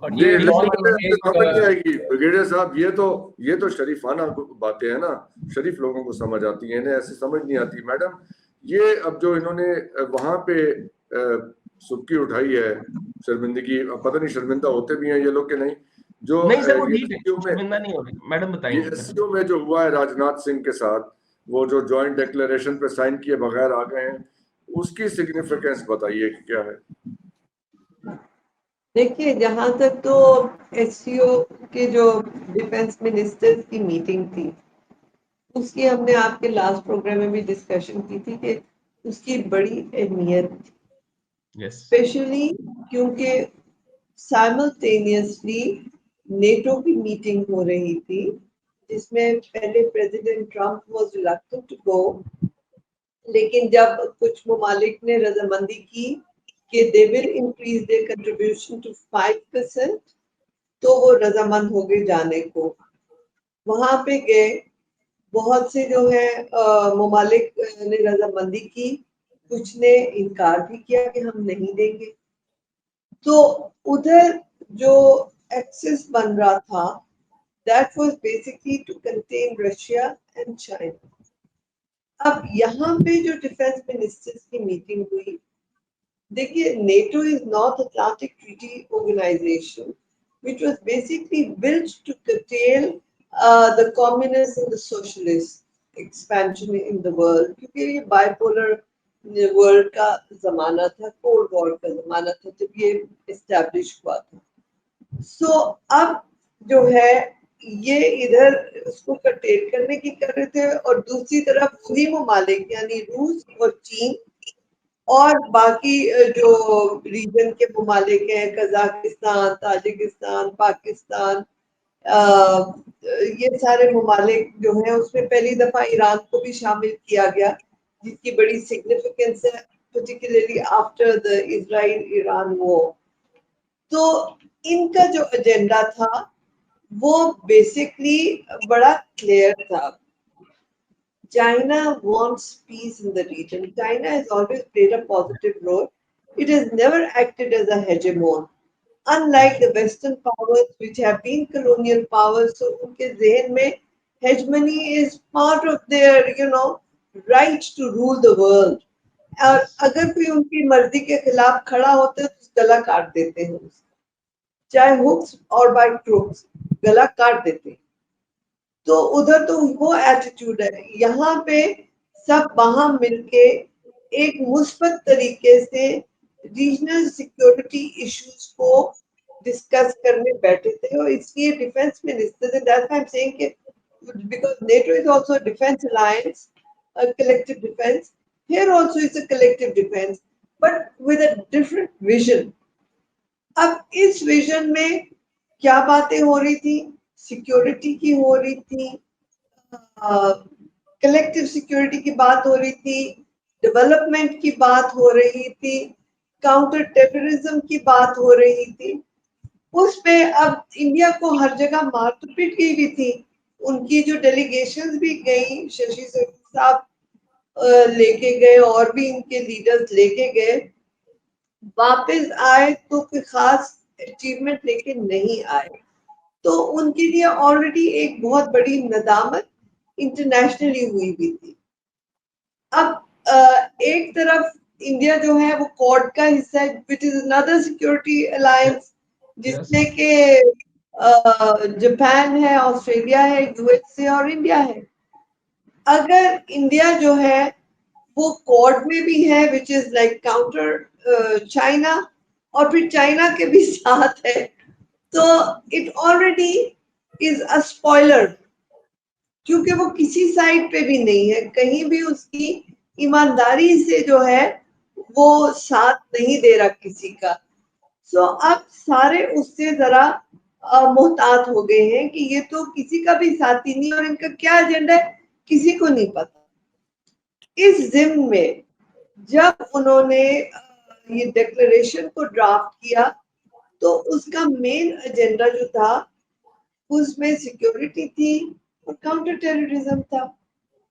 سمجھ نہیں آئے گی بریگیڈیئر صاحب. یہ تو شریفانہ باتیں ہیں نا, شریف لوگوں کو سمجھ آتی ہیں, انہیں ایسے سمجھ نہیں آتی. میڈم یہ اب جو انہوں نے وہاں پہ سبکی اٹھائی ہے شرمندگی, پتہ نہیں شرمندہ ہوتے بھی ہیں یہ لوگ کہ نہیں, جو SCO میں جو ہوا ہے راج ناتھ سنگھ کے ساتھ, وہ جو جوائنٹ ڈیکلریشن پہ سائن کیے بغیر آ گئے ہیں, اس کی سگنیفیکینس بتائیے کہ کیا ہے. دیکھیے جہاں تک تو SCO کے جو ڈیفense منسٹر کی میٹنگ تھی, اس کی ہم نے آپ کے لاسٹ پروگرام میں بھی ڈسکشن کی تھی کہ اس کی بڑی اہمیت تھی, اسپیشلی کیونکہ سائملٹینیسلی نیٹو کی میٹنگ ہو رہی تھی جس میں پہلے president Trump was reluctant to go, لیکن جب کچھ ممالک نے رضامندی کی کہ they will increase their contribution to 5%, تو وہ رضامند ہو گئے جانے کو. وہاں پہ گئے, بہت سے جو ہے ممالک نے رضامندی کی, کچھ نے انکار بھی کیا کہ ہم نہیں دیں گے. تو ادھر جو ایکسس بن رہا تھا that was basically to contain Russia and China. اب یہاں پہ جو ڈیفense منسٹرز کی میٹنگ ہوئی, دیکھیے NATO is North Atlantic Treaty Organization which was basically built to curtail the communist and the socialist expansion in the world, کیونکہ یہ bipolar world کا زمانہ تھا, کولڈ وار کا زمانہ تھا جب یہ اسٹیبلش ہوا تھا. سو اب جو ہے یہ ادھر اس کو کرٹیل کرنے کی کر رہے تھے, اور دوسری طرف وہی ممالک یعنی روس اور چین اور باقی جو ریجن کے ممالک ہیں, قزاقستان, تاجکستان, پاکستان, یہ سارے ممالک جو ہیں, اس میں پہلی دفعہ ایران کو بھی شامل کیا گیا جس کی بڑی سگنیفیکنس ہے, پرٹیکولرلی آفٹر دا اسرائیل ایران وار. تو ان کا جو ایجنڈا تھا وہ بیسکلی بڑا کلیئر تھا. China wants peace in the region. China has always played a positive role. It has never acted as a hegemon. Unlike the Western powers which have been colonial powers, so unke zehn mein hegemony is part of their, right to rule the world. اور اگر کوئی ان کی مرضی کے خلاف کھڑا ہوتا ہے تو گلا کاٹ دیتے ہیں, چاہے ہکس اور بائی کروکس گلا کاٹ دیتے ہیں. تو ادھر تو وہ ایٹیٹیوڈ ہے. یہاں پہ سب وہاں مل کے ایک مثبت طریقے سے ریجنل سیکیورٹی ایشوز کو ڈسکس کرنے بیٹھے تھے, اور اس لیے ڈیفense minister that's why I'm saying کہ because NATO is also a defense alliance, a collective defense. Here also it's a collective defense, but with a different vision. اب اس ویژن میں کیا باتیں ہو رہی تھی, سیکیورٹی کی ہو رہی تھی, کلیکٹیو سیکیورٹی کی بات ہو رہی تھی, ڈیولپمنٹ کی بات ہو رہی تھی, کاؤنٹر ٹیررزم کی بات ہو رہی تھی. اس پہ اب انڈیا کو ہر جگہ مار تو پیٹ گئی بھی تھی. ان کی جو ڈیلیگیشنز بھی گئی, ششی صاحب لے کے گئے اور بھی ان کے لیڈرز لے کے گئے, واپس آئے تو کوئی خاص اچیومنٹ لے کے نہیں آئے. تو ان کے لیے آلریڈی ایک بہت بڑی ندامت انٹرنیشنلی ہوئی بھی تھی. اب ایک طرف انڈیا جو ہے وہ کوڈ کا حصہ ہے, which is another security alliance, جس میں کہ جاپان ہے, آسٹریلیا ہے, USA اور انڈیا ہے. اگر انڈیا جو ہے وہ کوڈ میں بھی ہے which is like counter China, اور پھر چائنا کے بھی ساتھ ہے, تو it already is a spoiler, کیونکہ وہ کسی سائڈ پہ بھی نہیں ہے, کہیں بھی اس کی ایمانداری سے جو ہے وہ ساتھ نہیں دے رہا کسی کا. سو اب سارے اس سے ذرا محتاط ہو گئے ہیں کہ یہ تو کسی کا بھی ساتھی نہیں, اور ان کا کیا ایجنڈا ہے کسی کو نہیں پتا. اس ضمن میں جب انہوں نے یہ ڈیکلریشن کو ڈرافٹ کیا تو اس کا مین ایجنڈا جو تھا اس میں سیکیورٹی تھی اور کاؤنٹر ٹیررزم تھا.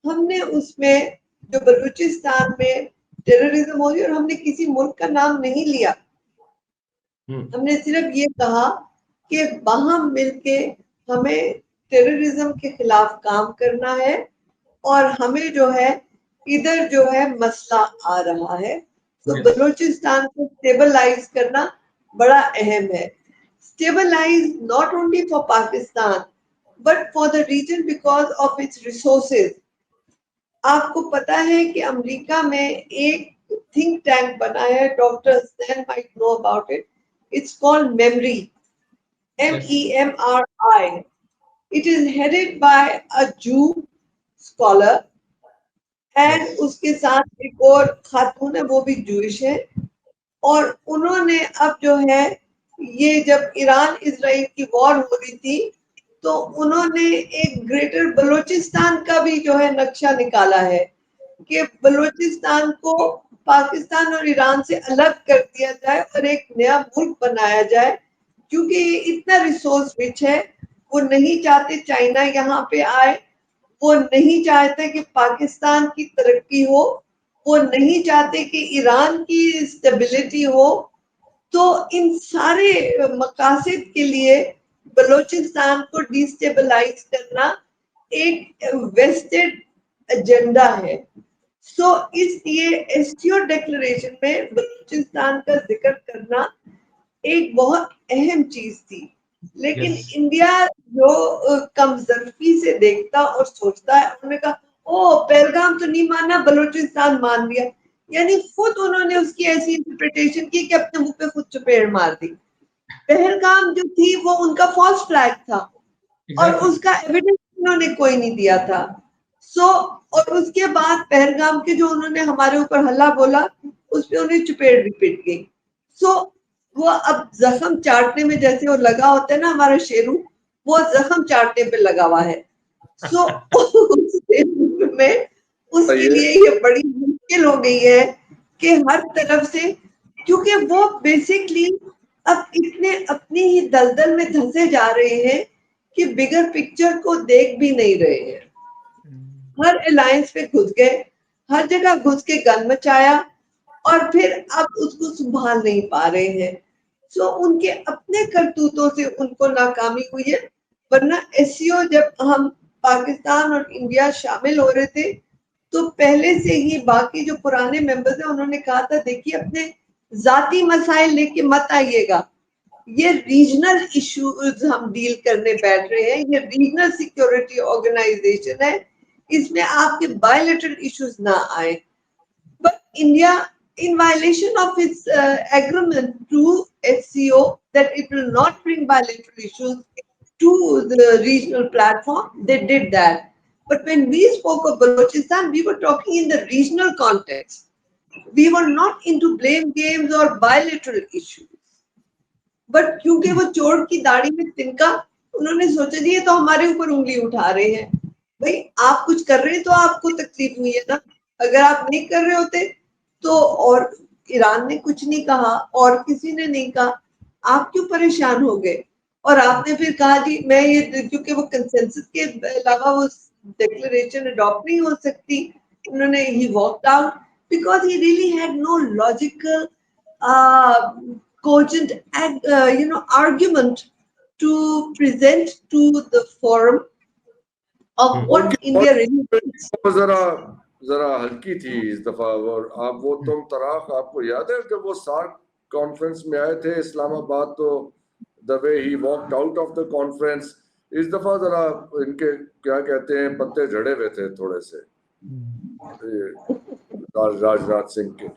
ہم نے اس میں جو بلوچستان میں ٹیررزم ہو رہی ہے, اور ہم نے کسی ملک کا نام نہیں لیا, ہم نے صرف یہ کہا کہ باہم مل کے ہمیں ٹیررزم کے خلاف کام کرنا ہے اور ہمیں جو ہے ادھر جو ہے مسئلہ آ رہا ہے تو بلوچستان کو اسٹیبلائز کرنا بڑا اہم ہے. Stabilise not only for Pakistan but for the region because of its resources. آپ کو پتا ہے کہ امریکہ میں ایک تھنک ٹینک بنا ہے, doctor Hussain might know about it. It's called MEMRI. MEMRI. It is headed by a Jew scholar and اس کے ساتھ ایک اور خاتون ہے وہ بھی جوئش ہے, اور انہوں نے اب جو ہے یہ جب ایران اسرائیل کی وار ہو رہی تھی تو انہوں نے ایک گریٹر بلوچستان کا بھی جو ہے نقشہ نکالا ہے کہ بلوچستان کو پاکستان اور ایران سے الگ کر دیا جائے اور ایک نیا ملک بنایا جائے, کیونکہ یہ اتنا ریسورس رچ ہے. وہ نہیں چاہتے چائنا یہاں پہ آئے, وہ نہیں چاہتے کہ پاکستان کی ترقی ہو, وہ نہیں چاہتے کہ ایران کی اسٹیبلٹی ہو. تو ان سارے مقاصد کے لیے بلوچستان کو ڈی اسٹیبلائز کرنا ایک ویسٹڈ ایجنڈا ہے. سو اس لیے ایسٹیو ڈیکلریشن میں بلوچستان کا ذکر کرنا ایک بہت اہم چیز تھی. لیکن انڈیا جو کم ظرفی سے دیکھتا اور سوچتا ہے, انہوں نے کہا او پہلگام تو نہیں مانا, بلوچستان مان لیا. یعنی خود انہوں نے اس کی ایسی انٹرپریٹیشن کی کہ اپنے منہ پہ خود چپیڑ مار دی. پہلگام جو تھی وہ ان کا فالس فلیگ تھا اور اس کا ایویڈنس انہوں نے کوئی نہیں دیا تھا. سو اور اس کے بعد پہلگام کے جو انہوں نے ہمارے اوپر حملہ بولا اس پہ انہیں چپیڑ بھی پٹ گئی. سو وہ اب زخم چاٹنے میں جیسے وہ لگا ہوتا ہے نا ہمارا شیرو, وہ زخم چاٹنے پہ لگا ہوا ہے. سو میں اس کے لیے یہ بڑی مشکل ہو گئی ہے کہ ہر طرف سے, کیونکہ وہ بیسکلی اب اتنے اپنی ہی دلدل میں دھنسے جا رہے ہیں کہ بگر پکچر کو دیکھ بھی نہیں رہے ہیں. ہر الائنس پہ گھس گئے, ہر جگہ گھس کے گن مچایا اور پھر اب اس کو سنبھال نہیں پا رہے ہیں. سو ان کے اپنے کرتوتوں سے ان کو ناکامی ہوئی ہے. ورنہ ایسیو جب ہم پاکستان اور انڈیا شامل ہو رہے تھے تو پہلے سے ہی باقی جو پرانے ممبرز ہیں انہوں نے کہا تھا دیکھیے اپنے ذاتی مسائل لے کے مت آئیے گا, یہ ریجنل ایشوز ہم ڈیل کرنے بیٹھ رہے ہیں, یہ ریجنل سیکیورٹی آرگنائزیشن ہے, اس میں آپ کے بائیلیٹرل ایشوز نہ آئے. But India, in violation of its agreement to SCO that it will not bring bilateral issues to the regional platform, they did that. But when we spoke of Balochistan, we were talking in the regional context. We were not into blame games or bilateral issues. But کیونکہ وہ چور کی داڑھی میں تنکا, انہوں نے سوچا جی یہ تو ہمارے اوپر انگلی اٹھا رہے ہیں. بھئی آپ کچھ کر رہے ہیں تو آپ کو تکلیف ہوئی ہے نا, اگر آپ نہیں کر رہے ہوتے تو, اور ایران نے کچھ نہیں کہا اور کسی نے نہیں کہا, آپ کیوں پریشان ہو گئے؟ اور آپ نے پھر کہا جی میں یہ, کیونکہ وہ کنسنسس کے علاوہ وہ ڈیکلریشن اڈاپٹ نہیں ہو سکتی, انہوں نے ہی walked out because he really had no logical cogent argument to present to the forum of what India really is. ذرا ہلکی تھی اس دفعہ. اور آپ وہ تم طراق آپ کو یاد ہے کہ وہ سارک کانفرنس میں آئے تھے اسلام آباد, تو the way he walked out of the conference, اس دفعہ ذرا ان کے کیا کہتے ہیں پتے جھڑے ہوئے تھے تھوڑے سے راج ناتھ سنگھ کے.